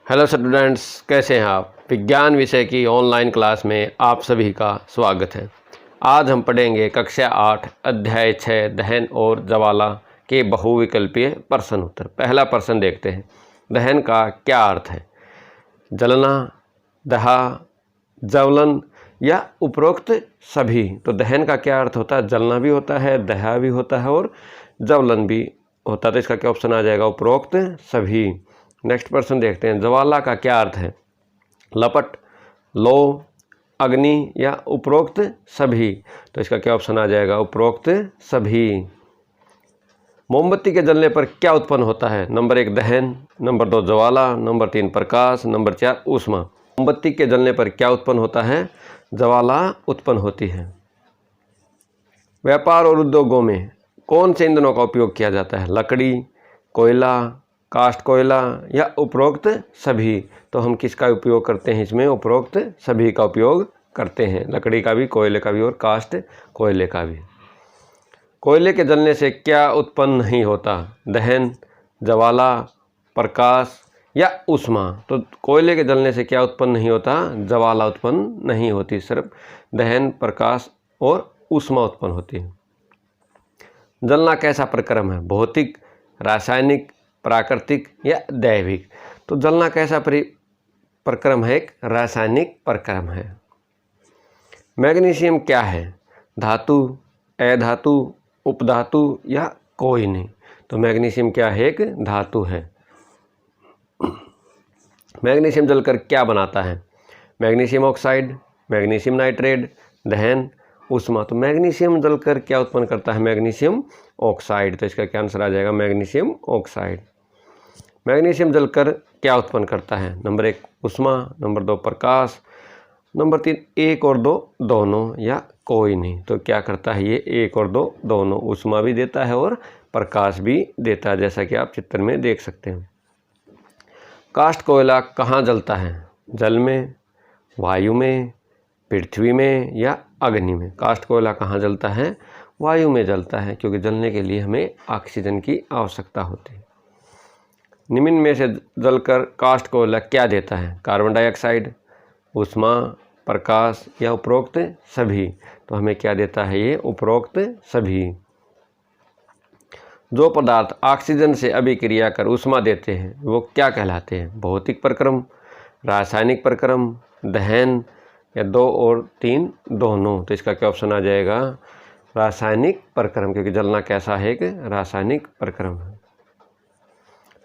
Hello students, कैसे हैं आप। विज्ञान विषय की ऑनलाइन क्लास में आप सभी का स्वागत है। आज हम पढ़ेंगे कक्षा 8 अध्याय 6 दहन और ज्वाला के बहुविकल्पीय प्रश्न उत्तर। पहला प्रश्न देखते हैं। दहन का क्या अर्थ है? जलना, दहा, ज्वलन या उपरोक्त सभी। तो दहन का क्या अर्थ होता है? जलना भी होता है, दहा भी होता है और ज्वलन भी होता है। तो इसका क्या ऑप्शन आ जाएगा? उपरोक्त सभी। नेक्स्ट प्रश्न देखते हैं। ज्वाला का क्या अर्थ है? लपट, लो, अग्नि या उपरोक्त सभी। तो इसका क्या ऑप्शन आ जाएगा? उपरोक्त सभी। मोमबत्ती के जलने पर क्या उत्पन्न होता है? नंबर 1 दहन, नंबर 2 ज्वाला, नंबर 3 प्रकाश, नंबर 4 ऊष्मा। मोमबत्ती के जलने पर क्या उत्पन्न होता है? ज्वाला उत्पन्न होती है। व्यापार और उद्योगों में कौन से ईंधनों का उपयोग किया जाता है? लकड़ी, कोयला, कास्ट कोयला या उपरोक्त सभी। तो हम किसका उपयोग करते हैं इसमें? उपरोक्त सभी का उपयोग करते हैं। लकड़ी का भी, कोयले का भी और कास्ट कोयले का भी। कोयले के जलने से क्या उत्पन्न नहीं होता? दहन, ज्वाला, प्रकाश या ऊष्मा। तो कोयले के जलने से क्या उत्पन्न नहीं होता? ज्वाला उत्पन्न नहीं होती, सिर्फ दहन, प्रकाश और ऊष्मा उत्पन्न होती है। जलना कैसा प्रक्रम है? भौतिक, रासायनिक, प्राकृतिक या दैविक। तो जलना कैसा प्रक्रम है? एक रासायनिक प्रक्रम है। मैग्नीशियम क्या है? धातु, अधातु, उपधातु या कोई नहीं। तो मैग्नीशियम क्या है? एक धातु है। मैग्नीशियम जलकर क्या बनाता है? मैग्नीशियम ऑक्साइड, मैग्नीशियम नाइट्रेट, दहन, ऊष्मा। तो मैग्नीशियम जलकर क्या उत्पन्न करता है? Magnesium oxide. तो इसका क्या आंसर आ जाएगा? Magnesium oxide. मैग्नीशियम जलकर क्या उत्पन्न करता है? नंबर 1 ऊष्मा, नंबर 2 प्रकाश, नंबर 3 1 और 2 दोनों या कोई नहीं। तो क्या करता है ये? 1 और 2 दोनों। ऊष्मा भी देता है और प्रकाश भी देता है, जैसा कि आप चित्र में देख सकते हैं। कास्ट कोयला कहाँ जलता है? जल में, वायु में, पृथ्वी में या अग्नि में। कास्ट कोयला कहाँ जलता है? वायु में जलता है, क्योंकि जलने के लिए हमें ऑक्सीजन की आवश्यकता होती है। निम्न में से जलकर कास्ट कोयला क्या देता है? कार्बन डाइऑक्साइड, ऊष्मा, प्रकाश या उपरोक्त सभी। तो हमें क्या देता है ये? उपरोक्त सभी। जो पदार्थ ऑक्सीजन से अभिक्रिया कर ऊष्मा देते हैं वो क्या कहलाते हैं? भौतिक प्रक्रम, रासायनिक प्रक्रम, दहन या 2 और 3 दोनों। तो इसका क्या ऑप्शन आ जाएगा? रासायनिक प्रक्रम, क्योंकि जलना कैसा है? एक रासायनिक प्रक्रम है।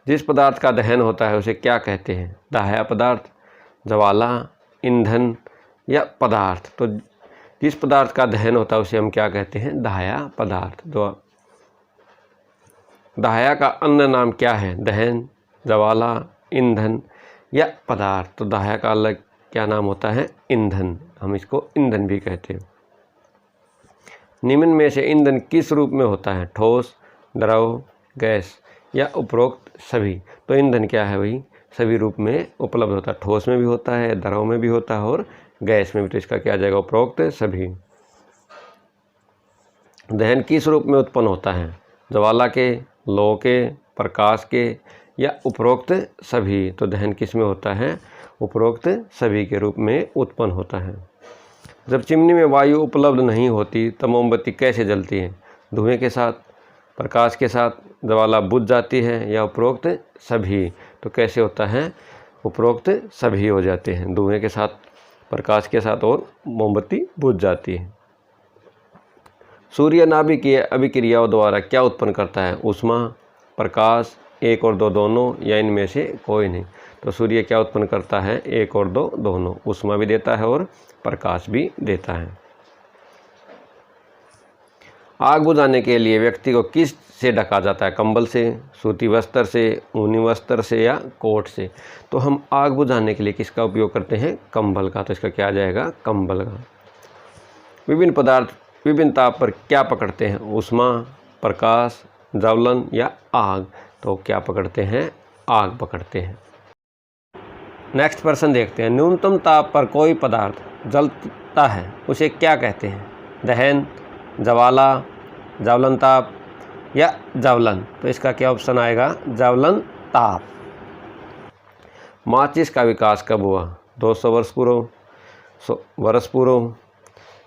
जिस पदार्थ का दहन होता है उसे क्या कहते हैं? दाह्य पदार्थ, ज्वाला, ईंधन या पदार्थ। तो जिस पदार्थ का दहन होता है उसे हम क्या कहते हैं? दाह्य पदार्थ। तो दाह्य का अन्य नाम क्या है? दहन, ज्वाला, ईंधन या पदार्थ। तो दाह्य का अलग क्या नाम होता है? ईंधन। हम इसको ईंधन भी कहते हैं। निम्न में से ईंधन किस रूप में होता है? ठोस, द्रव, गैस या उपरोक्त सभी। तो ईंधन क्या है? वही सभी रूप में उपलब्ध होता है। ठोस में भी होता है, द्रव में भी होता है और गैस में भी। तो इसका क्या आ जाएगा? उपरोक्त सभी। दहन किस रूप में उत्पन्न होता है? ज्वाला के, लौ के, प्रकाश के या उपरोक्त सभी। तो दहन किस में होता है? उपरोक्त सभी के रूप में उत्पन्न होता है। जब चिमनी में वायु उपलब्ध नहीं होती तब मोमबत्ती कैसे जलती है? धुएं के साथ, प्रकाश के साथ, ज्वाला बुझ जाती है या उपरोक्त सभी। तो कैसे होता है? उपरोक्त सभी हो जाते हैं। धुएं के साथ, प्रकाश के साथ और मोमबत्ती बुझ जाती है। सूर्य नाभिकीय अभिक्रियाओं द्वारा क्या उत्पन्न करता है? ऊष्मा, प्रकाश, 1 और 2 दोनों या इनमें से कोई नहीं। तो सूर्य क्या उत्पन्न करता है? 1 और 2 दोनों। ऊष्मा भी देता है और प्रकाश भी देता है। आग बुझाने के लिए व्यक्ति को किस से ढका जाता है? कंबल से, सूती वस्त्र से, ऊनी वस्त्र से या कोट से। तो हम आग बुझाने के लिए किसका उपयोग करते हैं? कंबल का। तो इसका क्या आ जाएगा? कंबल का। विभिन्न पदार्थ विभिन्न ताप पर क्या पकड़ते हैं? ऊष्मा, प्रकाश, ज्वलन या आग। तो क्या पकड़ते हैं? आग पकड़ते हैं। नेक्स्ट प्रश्न देखते हैं। न्यूनतम ताप पर कोई पदार्थ जलता है उसे क्या कहते हैं? दहन, ज्वाला, ज्वलन ताप या ज्वलन। तो इसका क्या ऑप्शन आएगा? ज्वलन ताप। माचिस का विकास कब हुआ? 200 वर्ष पूर्व, 100 वर्ष पूर्व,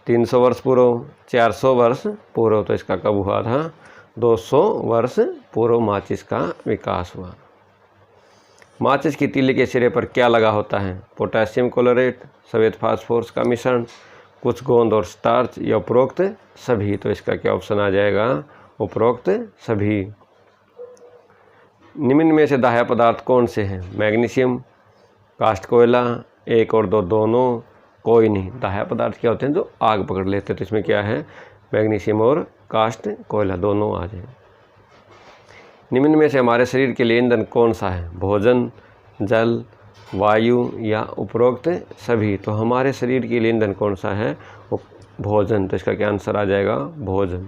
300 वर्ष पूर्व, 400 वर्ष पूर्व। तो इसका कब हुआ था? 200 वर्ष पूर्व माचिस का विकास हुआ। माचिस की तीली के सिरे पर क्या लगा होता है? पोटेशियम क्लोरेट, सफ़ेद फास्फोरस का मिश्रण, कुछ गोंद और स्टार्च, या उपरोक्त सभी। तो इसका क्या ऑप्शन आ जाएगा? उपरोक्त सभी। निम्न में से दाह्य पदार्थ कौन से हैं? मैग्नीशियम, कास्ट कोयला, 1 और 2 दोनों, कोई नहीं। दाह्य पदार्थ क्या होते हैं? जो आग पकड़ लेते हैं। तो इसमें क्या है? मैग्नीशियम और कास्ट कोयला दोनों आ जाए। निम्न में से हमारे शरीर के लिए ईंधन कौन सा है? भोजन, जल, वायु, या उपरोक्त सभी। तो हमारे शरीर के लिए ईंधन कौन सा है? भोजन। तो इसका क्या आंसर आ जाएगा? भोजन।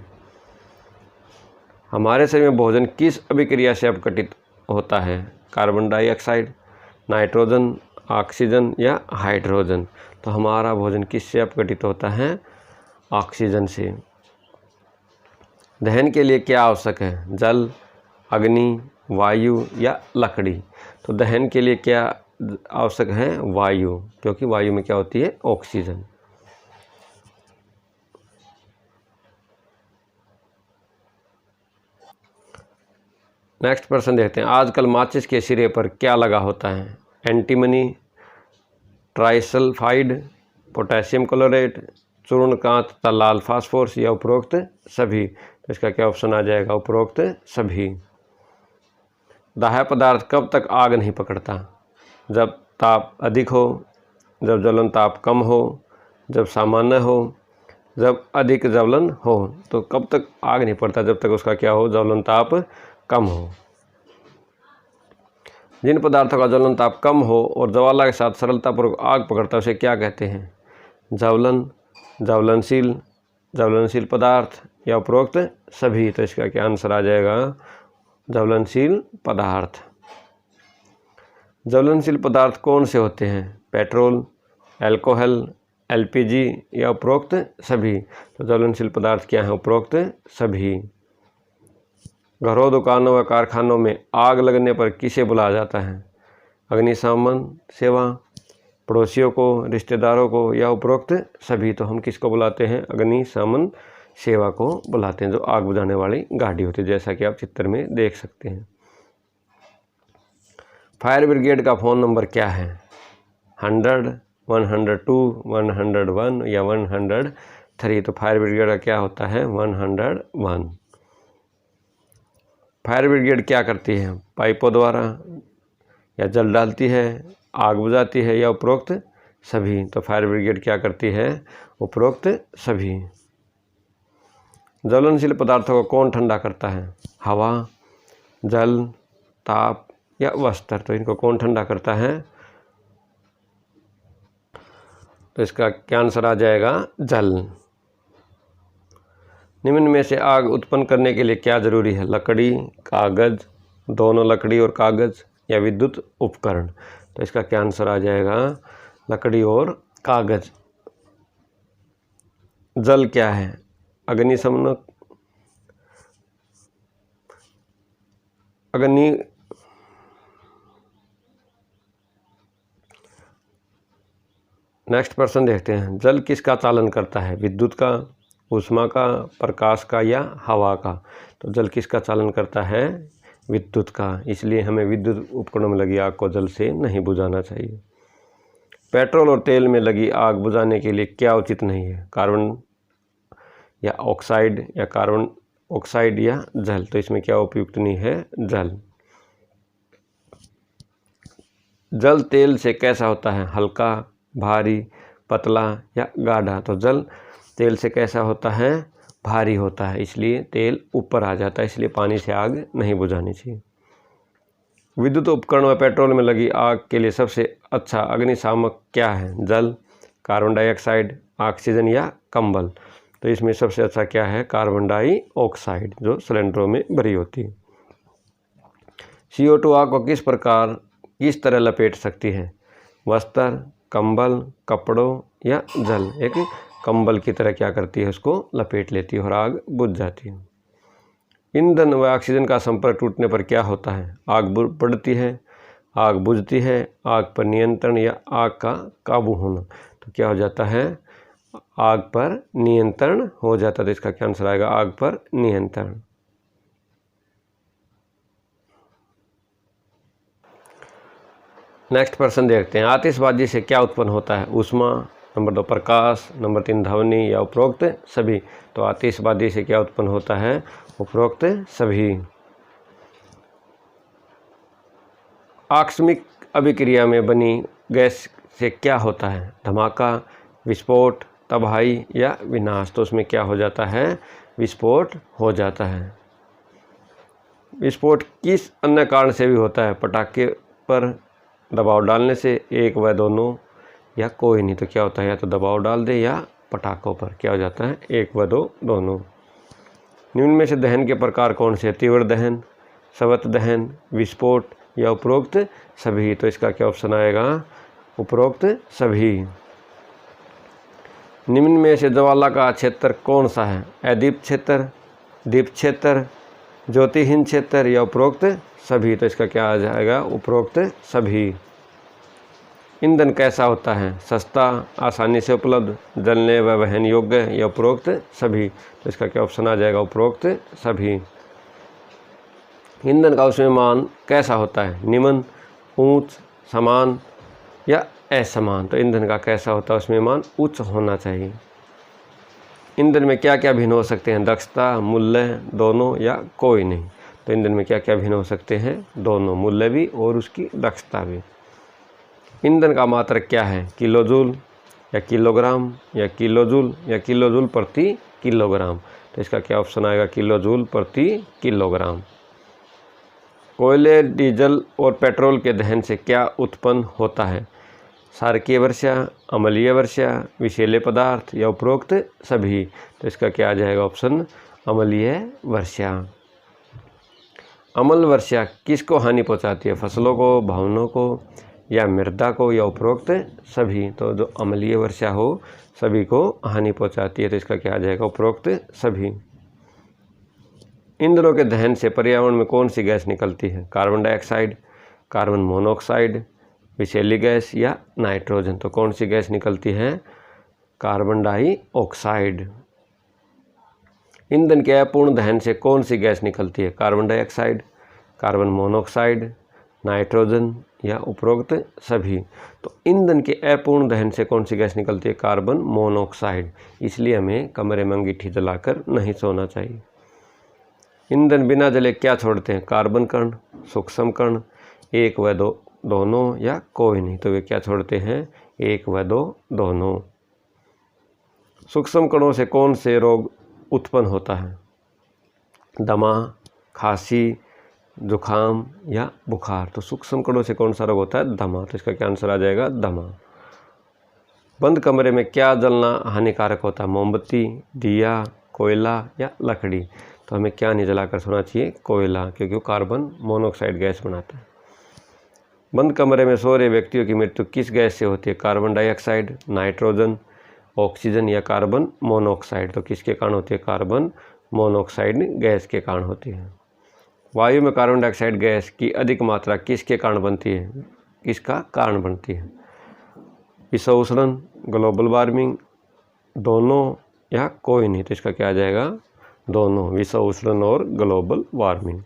हमारे शरीर में भोजन किस अभिक्रिया से अपघटित होता है? कार्बन डाइऑक्साइड, नाइट्रोजन, ऑक्सीजन, या हाइड्रोजन। तो हमारा भोजन किससे अपघटित होता है? ऑक्सीजन से। दहन के लिए क्या आवश्यक है? जल, अग्नि, वायु, या लकड़ी। तो दहन के लिए क्या आवश्यक है? वायु, क्योंकि वायु में क्या होती है? ऑक्सीजन। नेक्स्ट प्रश्न देखते हैं। आजकल माचिस के सिरे पर क्या लगा होता है? एंटीमनी, ट्राइसल्फाइड, पोटेशियम क्लोरेट, चूर्ण कांच तथा लाल फास्फोरस, या उपरोक्त सभी। तो इसका क्या ऑप्शन आ जाएगा? उपरोक्त सभी। दाह्य पदार्थ कब तक आग नहीं पकड़ता? जब ताप अधिक हो, जब ज्वलन ताप कम हो, जब सामान्य हो, जब अधिक ज्वलन हो। तो कब तक आग नहीं पड़ता? जब तक उसका क्या हो? ज्वलन ताप कम हो। जिन पदार्थों का ज्वलन ताप कम हो और ज्वाला के साथ सरलतापूर्वक आग पकड़ता है उसे क्या कहते हैं? ज्वलन, ज्वलनशील, ज्वलनशील पदार्थ, या उपरोक्त सभी। तो इसका क्या आंसर आ जाएगा? ज्वलनशील पदार्थ। ज्वलनशील पदार्थ कौन से होते हैं? पेट्रोल, अल्कोहल, एलपीजी, या उपरोक्त सभी। तो ज्वलनशील पदार्थ क्या है? उपरोक्त सभी। घरों, दुकानों व कारखानों में आग लगने पर किसे बुलाया जाता है? अग्निशमन सेवा, पड़ोसियों को, रिश्तेदारों को, या उपरोक्त सभी। तो हम किसको बुलाते हैं? अग्निशमन सेवा को बुलाते हैं, जो आग बुझाने वाली गाड़ी होती है, जैसा कि आप चित्र में देख सकते हैं। फायर ब्रिगेड का फ़ोन नंबर क्या है? 100, 102, 101, या 103। तो फायर ब्रिगेड का क्या होता है? 101। फायर ब्रिगेड क्या करती है? पाइपों द्वारा, या जल डालती है, आग बुझाती है, या उपरोक्त सभी। तो फायर ब्रिगेड क्या करती है? उपरोक्त सभी। ज्वलनशील पदार्थों को कौन ठंडा करता है? हवा, जल, ताप, या वस्त्र। तो इनको कौन ठंडा करता है? तो इसका क्या आंसर आ जाएगा? जल। निम्न में से आग उत्पन्न करने के लिए क्या जरूरी है? लकड़ी, कागज, दोनों लकड़ी और कागज, या विद्युत उपकरण। तो इसका क्या आंसर आ जाएगा? लकड़ी और कागज। जल क्या है? अग्निशमन, नेक्स्ट प्रश्न देखते हैं। जल किसका चालन करता है? विद्युत का, ऊष्मा का, प्रकाश का, या हवा का। तो जल किसका चालन करता है? विद्युत का। इसलिए हमें विद्युत उपकरणों में लगी आग को जल से नहीं बुझाना चाहिए। पेट्रोल और तेल में लगी आग बुझाने के लिए क्या उचित नहीं है? कार्बन या ऑक्साइड, या कार्बन ऑक्साइड, या जल। तो इसमें क्या उपयुक्त नहीं है? जल। जल तेल से कैसा होता है? हल्का, भारी, पतला, या गाढ़ा। तो जल तेल से कैसा होता है? भारी होता है, इसलिए तेल ऊपर आ जाता है, इसलिए पानी से आग नहीं बुझानी चाहिए। विद्युत उपकरण व पेट्रोल में लगी आग के लिए सबसे अच्छा अग्निशामक क्या है? जल, कार्बन डाइऑक्साइड, ऑक्सीजन, या कंबल। तो इसमें सबसे अच्छा क्या है? कार्बन डाइऑक्साइड, जो सिलेंडरों में भरी होती है। CO2 आग को किस तरह लपेट सकती है? वस्त्र, कंबल, कपड़ों, या जल। एक कंबल की तरह क्या करती है? उसको लपेट लेती है और आग बुझ जाती है। ईंधन व ऑक्सीजन का संपर्क टूटने पर क्या होता है? आग बढ़ती है, आग बुझती है, आग पर नियंत्रण या आग का काबू होना। तो क्या हो जाता है, आग पर नियंत्रण हो जाता है। तो इसका क्या आंसर आएगा, आग पर नियंत्रण। नेक्स्ट प्रश्न देखते हैं, आतिशबाजी से क्या उत्पन्न होता है, ऊष्मा, नंबर 2 प्रकाश, नंबर 3 ध्वनि या उपरोक्त सभी। तो आतिशबाजी से क्या उत्पन्न होता है, उपरोक्त सभी। आकस्मिक अभिक्रिया में बनी गैस से क्या होता है, धमाका, विस्फोट, तबाही या विनाश। तो उसमें क्या हो जाता है, विस्फोट हो जाता है। विस्फोट किस अन्य कारण से भी होता है, पटाखे पर दबाव डालने से, एक व दोनों या कोई नहीं। तो क्या होता है, या तो दबाव डाल दे या पटाखों पर क्या हो जाता है, एक व दो दोनों। निम्न में से दहन के प्रकार कौन से, तीव्र दहन, सवत दहन, विस्फोट या उपरोक्त सभी। तो इसका क्या ऑप्शन आएगा, उपरोक्त सभी। निम्न में से ज्वाला का क्षेत्र कौन सा है, अदीप्त क्षेत्र, दीप्त क्षेत्र, ज्योतिहीन क्षेत्र या उपरोक्त सभी। तो इसका क्या आ जाएगा, उपरोक्त सभी। ईंधन कैसा होता है, सस्ता, आसानी से उपलब्ध, जलने व वहन योग्य या उपरोक्त सभी। तो इसका क्या ऑप्शन आ जाएगा, उपरोक्त सभी। ईंधन का ऊष्मामान कैसा होता है, निम्न, उच्च, समान या असमान। तो ईंधन का कैसा होता है, ऊष्मामान उच्च होना चाहिए। ईंधन में क्या क्या भिन्न हो सकते हैं, दक्षता, मूल्य, दोनों या कोई नहीं। तो ईंधन में क्या क्या भिन्न हो सकते हैं, दोनों, मूल्य भी और उसकी दक्षता भी। ईंधन का मात्रक क्या है, किलोजूल या किलोग्राम या किलोजूल या किलोजूल प्रति किलोग्राम। तो इसका क्या ऑप्शन आएगा, किलोजूल प्रति किलोग्राम। कोयले, डीजल और पेट्रोल के दहन से क्या उत्पन्न होता है, क्षारकीय वर्षा, अम्लीय वर्षा, विषैले पदार्थ या उपरोक्त सभी। तो इसका क्या आ जाएगा ऑप्शन, अम्लीय वर्षा। अम्ल वर्षा किसको हानि पहुंचाती है, फसलों को, भवनों को या मृदा को या उपरोक्त सभी। तो जो अम्लीय वर्षा हो सभी को हानि पहुंचाती है। तो इसका क्या आ जाएगा, उपरोक्त सभी। ईंधनों के दहन से पर्यावरण में कौन सी गैस निकलती है, कार्बन डाइऑक्साइड, कार्बन मोनोऑक्साइड, विषैली गैस या नाइट्रोजन। तो कौन सी गैस निकलती है, कार्बन डाइऑक्साइड। ईंधन के अपूर्ण दहन से कौन सी गैस निकलती है, carbon dioxide, carbon monoxide, nitrogen या उपरोक्त सभी। तो ईंधन के अपूर्ण दहन से कौन सी गैस निकलती है, कार्बन मोनोऑक्साइड। इसलिए हमें कमरे में अंगीठी जलाकर नहीं सोना चाहिए। ईंधन बिना जले क्या छोड़ते हैं, कार्बन कण, सूक्ष्म कण, एक व दो दोनों या कोई नहीं। तो वे क्या छोड़ते हैं, एक व दो दोनों। सूक्ष्म कणों से कौन से रोग उत्पन्न होता है, दमा, खांसी, जुखाम या बुखार। तो सूक्ष्म कणों से कौन सा रोग होता है, दमा। तो इसका क्या आंसर आ जाएगा, दमा। बंद कमरे में क्या जलना हानिकारक होता है, मोमबत्ती, दिया, कोयला या लकड़ी। तो हमें क्या नहीं जलाकर सोना चाहिए, कोयला, क्योंकि वो कार्बन मोनोऑक्साइड गैस बनाता है। बंद कमरे में सो रहे व्यक्तियों की मृत्यु किस गैस से होती है, कार्बन डाइऑक्साइड, नाइट्रोजन, ऑक्सीजन या कार्बन मोनोऑक्साइड। तो किसके कारण होती है, कार्बन मोनोऑक्साइड गैस के कारण होती है। वायु में कार्बन डाइऑक्साइड गैस की अधिक मात्रा किसके कारण बनती है, किसका कारण बनती है, विषउष्णन, ग्लोबल वार्मिंग, दोनों या कोई नहीं। तो इसका क्या आ जाएगा, दोनों, विषउष्णन और ग्लोबल वार्मिंग।